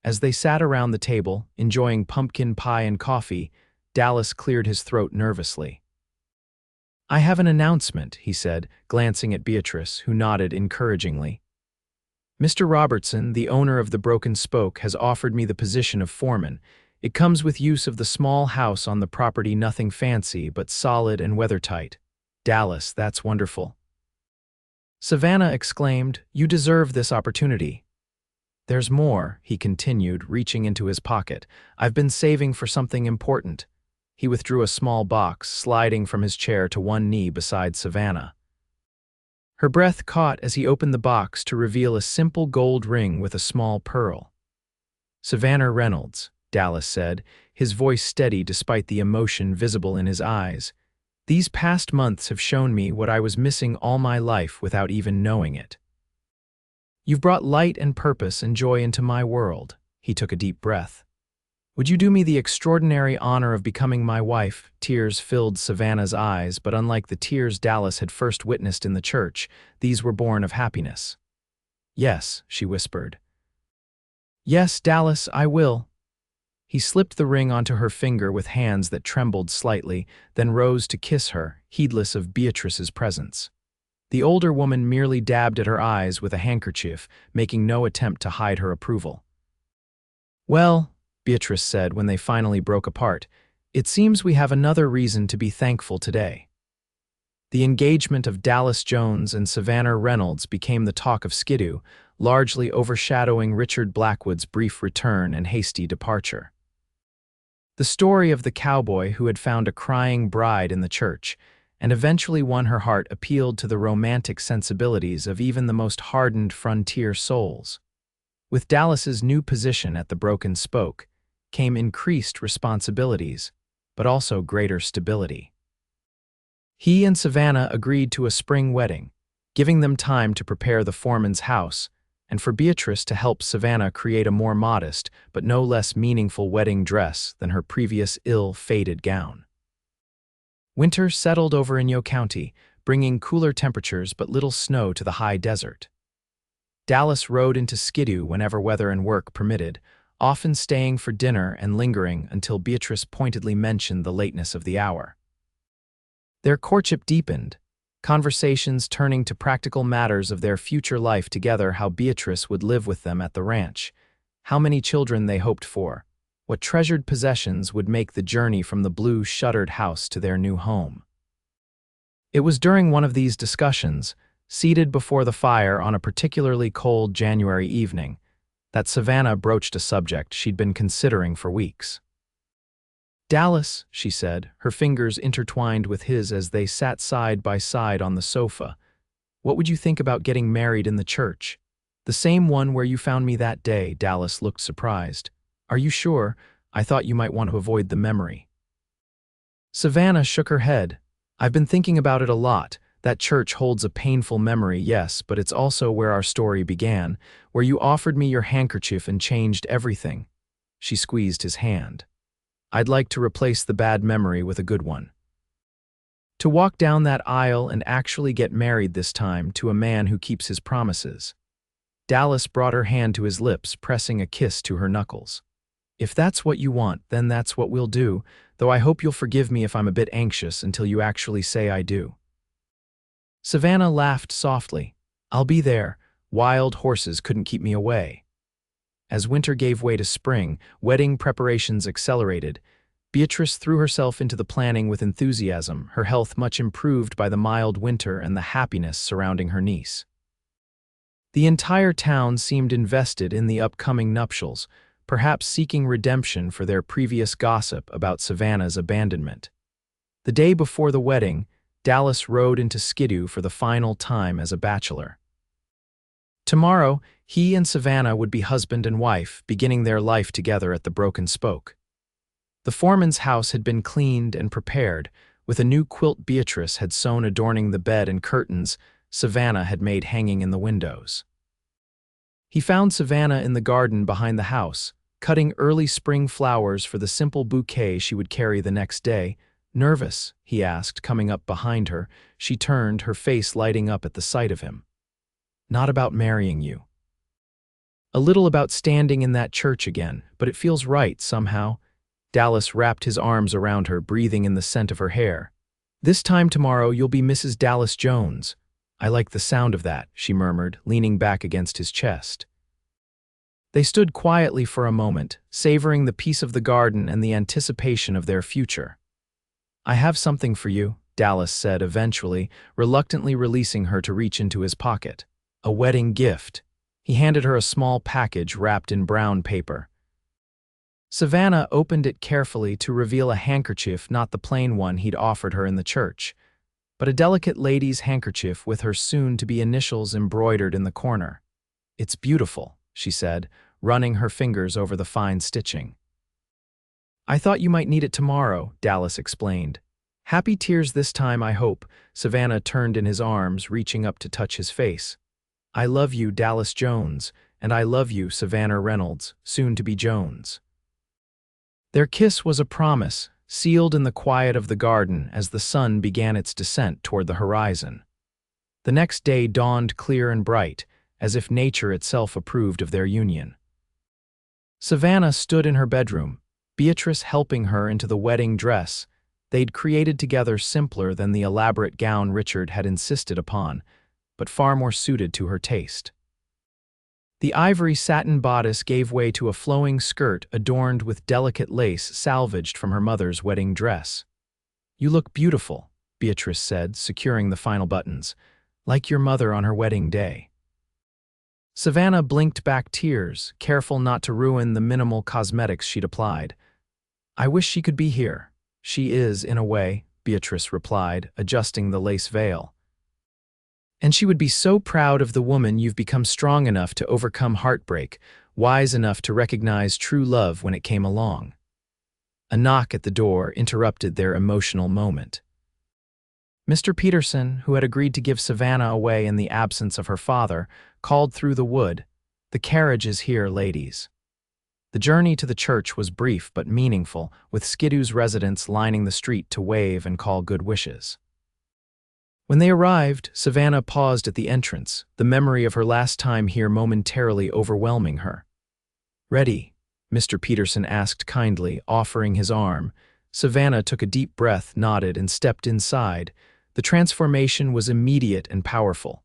As they sat around the table, enjoying pumpkin pie and coffee, Dallas cleared his throat nervously. I have an announcement, he said, glancing at Beatrice, who nodded encouragingly. Mr. Robertson, the owner of the Broken Spoke, has offered me the position of foreman. It comes with use of the small house on the property, nothing fancy, but solid and weathertight. Dallas, that's wonderful. Savannah exclaimed, You deserve this opportunity. There's more, he continued, reaching into his pocket. I've been saving for something important. He withdrew a small box, sliding from his chair to one knee beside Savannah. Her breath caught as he opened the box to reveal a simple gold ring with a small pearl. Savannah Reynolds, Dallas said, his voice steady despite the emotion visible in his eyes. These past months have shown me what I was missing all my life without even knowing it. You've brought light and purpose and joy into my world. He took a deep breath. Would you do me the extraordinary honor of becoming my wife? Tears filled Savannah's eyes, but unlike the tears Dallas had first witnessed in the church, these were born of happiness. Yes, she whispered. Yes, Dallas, I will. He slipped the ring onto her finger with hands that trembled slightly, then rose to kiss her, heedless of Beatrice's presence. The older woman merely dabbed at her eyes with a handkerchief, making no attempt to hide her approval. Well, Beatrice said when they finally broke apart, it seems we have another reason to be thankful today. The engagement of Dallas Jones and Savannah Reynolds became the talk of Skidoo, largely overshadowing Richard Blackwood's brief return and hasty departure. The story of the cowboy who had found a crying bride in the church and eventually won her heart appealed to the romantic sensibilities of even the most hardened frontier souls. With Dallas's new position at the Broken Spoke came increased responsibilities, but also greater stability. He and Savannah agreed to a spring wedding, giving them time to prepare the foreman's house, and for Beatrice to help Savannah create a more modest but no less meaningful wedding dress than her previous ill-fated gown. Winter settled over Inyo County, bringing cooler temperatures but little snow to the high desert. Dallas rode into Skidoo whenever weather and work permitted, often staying for dinner and lingering until Beatrice pointedly mentioned the lateness of the hour. Their courtship deepened, conversations turning to practical matters of their future life together, how Beatrice would live with them at the ranch, how many children they hoped for, what treasured possessions would make the journey from the blue shuttered house to their new home. It was during one of these discussions, seated before the fire on a particularly cold January evening, that Savannah broached a subject she'd been considering for weeks. "Dallas," she said, her fingers intertwined with his as they sat side by side on the sofa, "what would you think about getting married in the church? The same one where you found me that day." Dallas looked surprised. "Are you sure? I thought you might want to avoid the memory." Savannah shook her head. "I've been thinking about it a lot. That church holds a painful memory, yes, but it's also where our story began, where you offered me your handkerchief and changed everything." She squeezed his hand. "I'd like to replace the bad memory with a good one. To walk down that aisle and actually get married this time to a man who keeps his promises." Dallas brought her hand to his lips, pressing a kiss to her knuckles. "If that's what you want, then that's what we'll do, though I hope you'll forgive me if I'm a bit anxious until you actually say I do." Savannah laughed softly. "I'll be there. Wild horses couldn't keep me away." As winter gave way to spring, wedding preparations accelerated. Beatrice threw herself into the planning with enthusiasm, her health much improved by the mild winter and the happiness surrounding her niece. The entire town seemed invested in the upcoming nuptials, perhaps seeking redemption for their previous gossip about Savannah's abandonment. The day before the wedding, Dallas rode into Skidoo for the final time as a bachelor. Tomorrow, he and Savannah would be husband and wife, beginning their life together at the Broken Spoke. The foreman's house had been cleaned and prepared, with a new quilt Beatrice had sewn adorning the bed and curtains Savannah had made hanging in the windows. He found Savannah in the garden behind the house, cutting early spring flowers for the simple bouquet she would carry the next day. "Nervous?" he asked, coming up behind her. She turned, her face lighting up at the sight of him. "Not about marrying you. A little about standing in that church again, but it feels right somehow." Dallas wrapped his arms around her, breathing in the scent of her hair. "This time tomorrow you'll be Mrs. Dallas Jones." "I like the sound of that," she murmured, leaning back against his chest. They stood quietly for a moment, savoring the peace of the garden and the anticipation of their future. "I have something for you," Dallas said eventually, reluctantly releasing her to reach into his pocket. "A wedding gift." He handed her a small package wrapped in brown paper. Savannah opened it carefully to reveal a handkerchief, not the plain one he'd offered her in the church, but a delicate lady's handkerchief with her soon-to-be initials embroidered in the corner. "It's beautiful," she said, running her fingers over the fine stitching. "I thought you might need it tomorrow," Dallas explained. "Happy tears this time, I hope." Savannah turned in his arms, reaching up to touch his face. "I love you, Dallas Jones, and I love you, Savannah Reynolds, soon to be Jones." Their kiss was a promise, sealed in the quiet of the garden as the sun began its descent toward the horizon. The next day dawned clear and bright, as if nature itself approved of their union. Savannah stood in her bedroom, Beatrice helping her into the wedding dress they'd created together, simpler than the elaborate gown Richard had insisted upon, but far more suited to her taste. The ivory satin bodice gave way to a flowing skirt adorned with delicate lace salvaged from her mother's wedding dress. "You look beautiful," Beatrice said, securing the final buttons, "like your mother on her wedding day." Savannah blinked back tears, careful not to ruin the minimal cosmetics she'd applied. "I wish she could be here." "She is, in a way," Beatrice replied, adjusting the lace veil. And she would be so proud of the woman you've become, strong enough to overcome heartbreak, wise enough to recognize true love when it came along. A knock at the door interrupted their emotional moment. Mr. Peterson, who had agreed to give Savannah away in the absence of her father, called through the wood, "The carriage is here, ladies." The journey to the church was brief but meaningful, with Skidoo's residents lining the street to wave and call good wishes. When they arrived, Savannah paused at the entrance, the memory of her last time here momentarily overwhelming her. "Ready?" Mr. Peterson asked kindly, offering his arm. Savannah took a deep breath, nodded, and stepped inside. The transformation was immediate and powerful.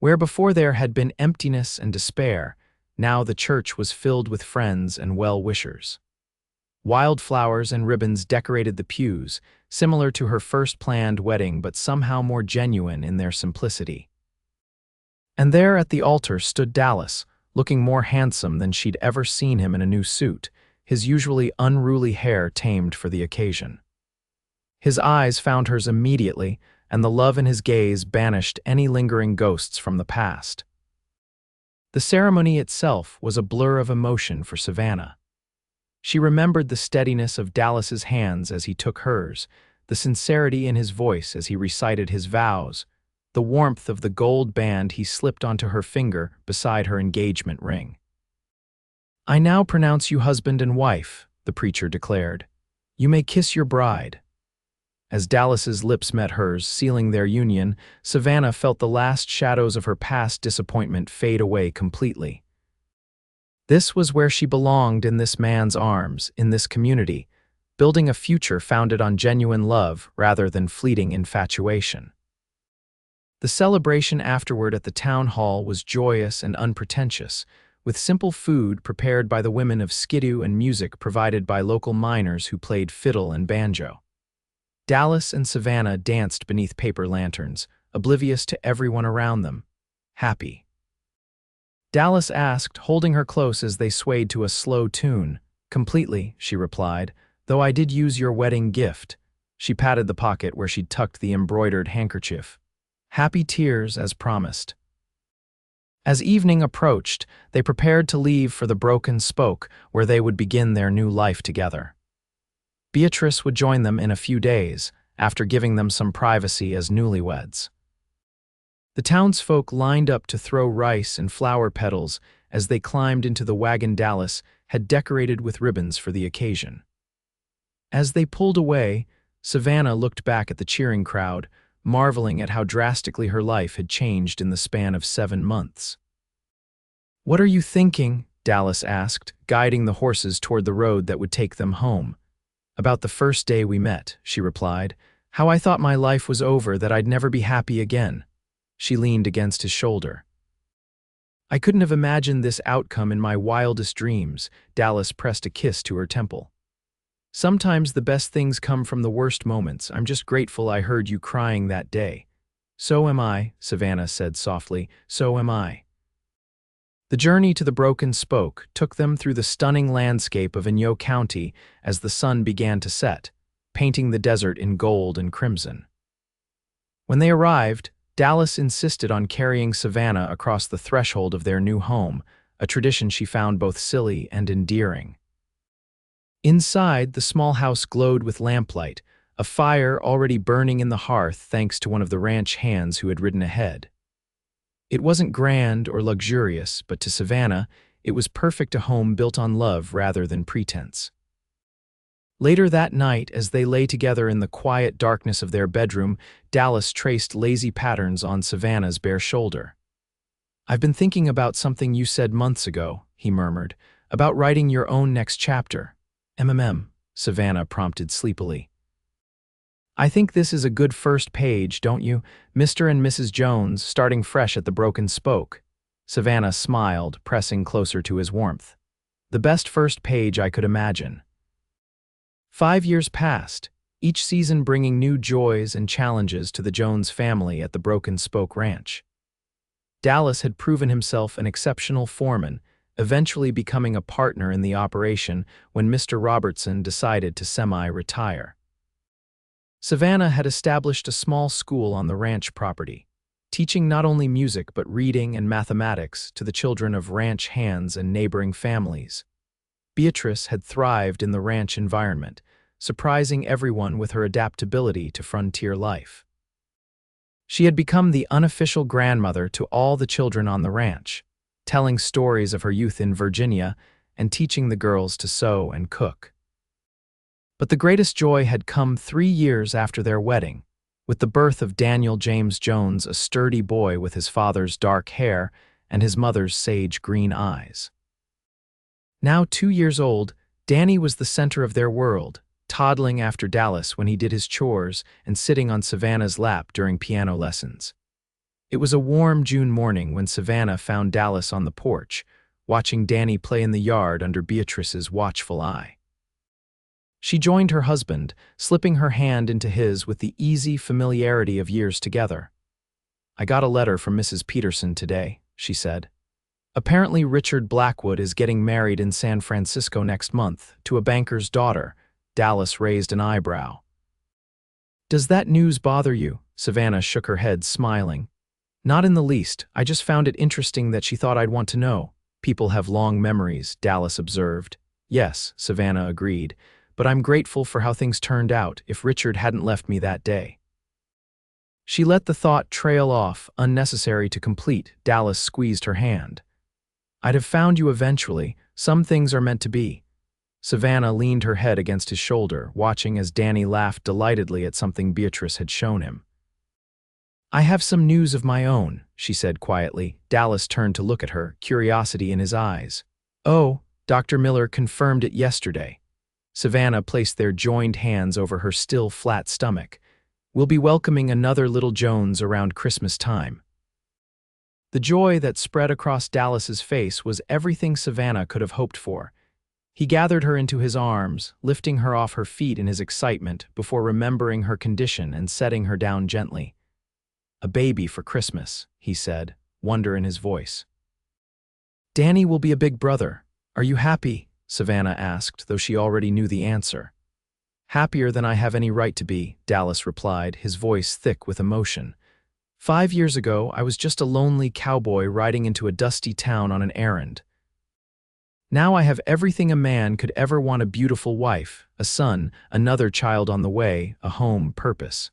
Where before there had been emptiness and despair, now the church was filled with friends and well-wishers. Wildflowers and ribbons decorated the pews, similar to her first planned wedding but somehow more genuine in their simplicity. And there at the altar stood Dallas, looking more handsome than she'd ever seen him in a new suit, his usually unruly hair tamed for the occasion. His eyes found hers immediately, and the love in his gaze banished any lingering ghosts from the past. The ceremony itself was a blur of emotion for Savannah. She remembered the steadiness of Dallas's hands as he took hers, the sincerity in his voice as he recited his vows, the warmth of the gold band he slipped onto her finger beside her engagement ring. "I now pronounce you husband and wife," the preacher declared. "You may kiss your bride." As Dallas's lips met hers, sealing their union, Savannah felt the last shadows of her past disappointment fade away completely. This was where she belonged, in this man's arms, in this community, building a future founded on genuine love rather than fleeting infatuation. The celebration afterward at the town hall was joyous and unpretentious, with simple food prepared by the women of Skidoo and music provided by local miners who played fiddle and banjo. Dallas and Savannah danced beneath paper lanterns, oblivious to everyone around them, happy. Dallas asked, holding her close as they swayed to a slow tune. "Completely," she replied, "though I did use your wedding gift." She patted the pocket where she'd tucked the embroidered handkerchief. "Happy tears, as promised." As evening approached, they prepared to leave for the Broken Spoke, where they would begin their new life together. Beatrice would join them in a few days, after giving them some privacy as newlyweds. The townsfolk lined up to throw rice and flower petals as they climbed into the wagon Dallas had decorated with ribbons for the occasion. As they pulled away, Savannah looked back at the cheering crowd, marveling at how drastically her life had changed in the span of 7 months. "What are you thinking?" Dallas asked, guiding the horses toward the road that would take them home. "About the first day we met," she replied. "How I thought my life was over, that I'd never be happy again." She leaned against his shoulder. "I couldn't have imagined this outcome in my wildest dreams." Dallas pressed a kiss to her temple. "Sometimes the best things come from the worst moments. I'm just grateful I heard you crying that day." "So am I," Savannah said softly. "So am I." The journey to the Broken Spoke took them through the stunning landscape of Inyo County as the sun began to set, painting the desert in gold and crimson. When they arrived, Dallas insisted on carrying Savannah across the threshold of their new home, a tradition she found both silly and endearing. Inside, the small house glowed with lamplight, a fire already burning in the hearth thanks to one of the ranch hands who had ridden ahead. It wasn't grand or luxurious, but to Savannah, it was perfect, a home built on love rather than pretense. Later that night, as they lay together in the quiet darkness of their bedroom, Dallas traced lazy patterns on Savannah's bare shoulder. "I've been thinking about something you said months ago," he murmured, "about writing your own next chapter." Savannah prompted sleepily. "I think this is a good first page, don't you? Mr. and Mrs. Jones, starting fresh at the Broken Spoke." Savannah smiled, pressing closer to his warmth. "The best first page I could imagine." 5 years passed, each season bringing new joys and challenges to the Jones family at the Broken Spoke Ranch. Dallas had proven himself an exceptional foreman, eventually becoming a partner in the operation when Mr. Robertson decided to semi-retire. Savannah had established a small school on the ranch property. teaching not only music but reading and mathematics to the children of ranch hands and neighboring families. Beatrice had thrived in the ranch environment, surprising everyone with her adaptability to frontier life. She had become the unofficial grandmother to all the children on the ranch, telling stories of her youth in Virginia and teaching the girls to sew and cook. But the greatest joy had come 3 years after their wedding, with the birth of Daniel James Jones, a sturdy boy with his father's dark hair and his mother's sage green eyes. Now 2 years old, Danny was the center of their world, toddling after Dallas when he did his chores and sitting on Savannah's lap during piano lessons. It was a warm June morning when Savannah found Dallas on the porch, watching Danny play in the yard under Beatrice's watchful eye. She joined her husband, slipping her hand into his with the easy familiarity of years together. "I got a letter from Mrs. Peterson today," she said. "Apparently Richard Blackwood is getting married in San Francisco next month to a banker's daughter." Dallas raised an eyebrow. "Does that news bother you?" Savannah shook her head, smiling. "Not in the least. I just found it interesting that she thought I'd want to know. People have long memories," Dallas observed. "Yes," Savannah agreed, "but I'm grateful for how things turned out if Richard hadn't left me that day." She let the thought trail off, unnecessary to complete. Dallas squeezed her hand. "I'd have found you eventually. Some things are meant to be." Savannah leaned her head against his shoulder, watching as Danny laughed delightedly at something Beatrice had shown him. "I have some news of my own," she said quietly. Dallas turned to look at her, curiosity in his eyes. "Oh, Dr. Miller confirmed it yesterday." Savannah placed their joined hands over her still flat stomach. "We'll be welcoming another little Jones around Christmas time." The joy that spread across Dallas's face was everything Savannah could have hoped for. He gathered her into his arms, lifting her off her feet in his excitement before remembering her condition and setting her down gently. "A baby for Christmas," he said, wonder in his voice. "Danny will be a big brother. Are you happy?" Savannah asked, though she already knew the answer. "Happier than I have any right to be," Dallas replied, his voice thick with emotion. 5 years ago, I was just a lonely cowboy riding into a dusty town on an errand. Now I have everything a man could ever want: a beautiful wife, a son, another child on the way, a home, purpose."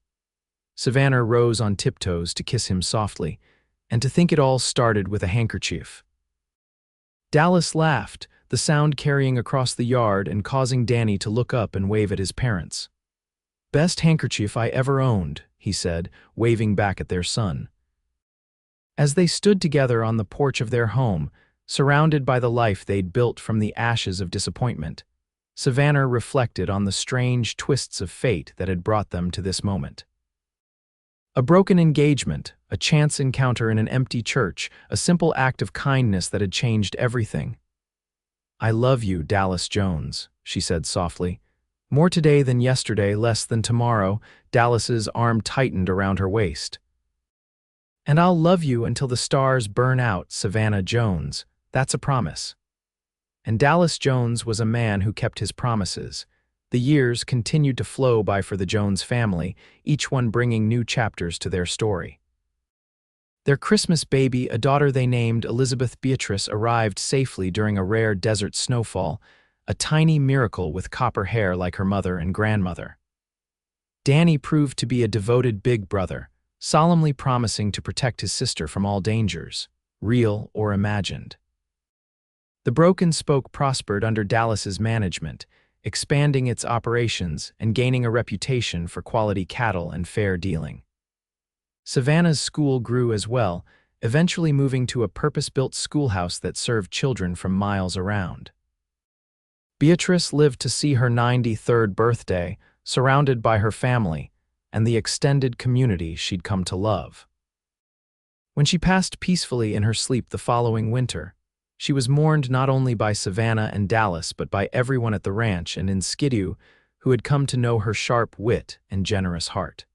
Savannah rose on tiptoes to kiss him softly, "And to think it all started with a handkerchief." Dallas laughed, the sound carrying across the yard and causing Danny to look up and wave at his parents. "Best handkerchief I ever owned," he said, waving back at their son. As they stood together on the porch of their home, surrounded by the life they'd built from the ashes of disappointment, Savannah reflected on the strange twists of fate that had brought them to this moment. A broken engagement, a chance encounter in an empty church, a simple act of kindness that had changed everything. "I love you, Dallas Jones," she said softly. "More today than yesterday, less than tomorrow." Dallas's arm tightened around her waist. "And I'll love you until the stars burn out, Savannah Jones. That's a promise." And Dallas Jones was a man who kept his promises. The years continued to flow by for the Jones family, each one bringing new chapters to their story. Their Christmas baby, a daughter they named Elizabeth Beatrice, arrived safely during a rare desert snowfall, a tiny miracle with copper hair like her mother and grandmother. Danny proved to be a devoted big brother, solemnly promising to protect his sister from all dangers, real or imagined. The Broken Spoke prospered under Dallas's management, expanding its operations and gaining a reputation for quality cattle and fair dealing. Savannah's school grew as well, eventually moving to a purpose-built schoolhouse that served children from miles around. Beatrice lived to see her 93rd birthday, surrounded by her family and the extended community she'd come to love. When she passed peacefully in her sleep the following winter, she was mourned not only by Savannah and Dallas but by everyone at the ranch and in Skidoo who had come to know her sharp wit and generous heart.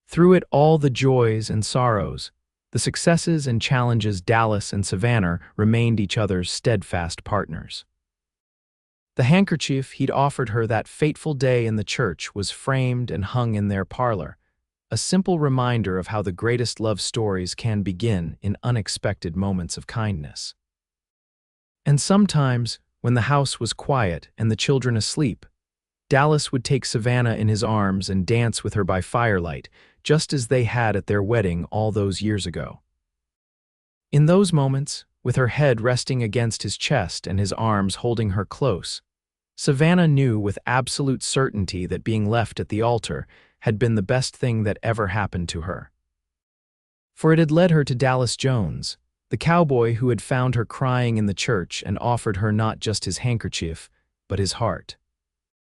Through it all, the joys and sorrows, the successes and challenges, Dallas and Savannah remained each other's steadfast partners. The handkerchief he'd offered her that fateful day in the church was framed and hung in their parlor, a simple reminder of how the greatest love stories can begin in unexpected moments of kindness. And sometimes, when the house was quiet and the children asleep, Dallas would take Savannah in his arms and dance with her by firelight, just as they had at their wedding all those years ago. In those moments, with her head resting against his chest and his arms holding her close, Savannah knew with absolute certainty that being left at the altar had been the best thing that ever happened to her. For it had led her to Dallas Jones, the cowboy who had found her crying in the church and offered her not just his handkerchief, but his heart.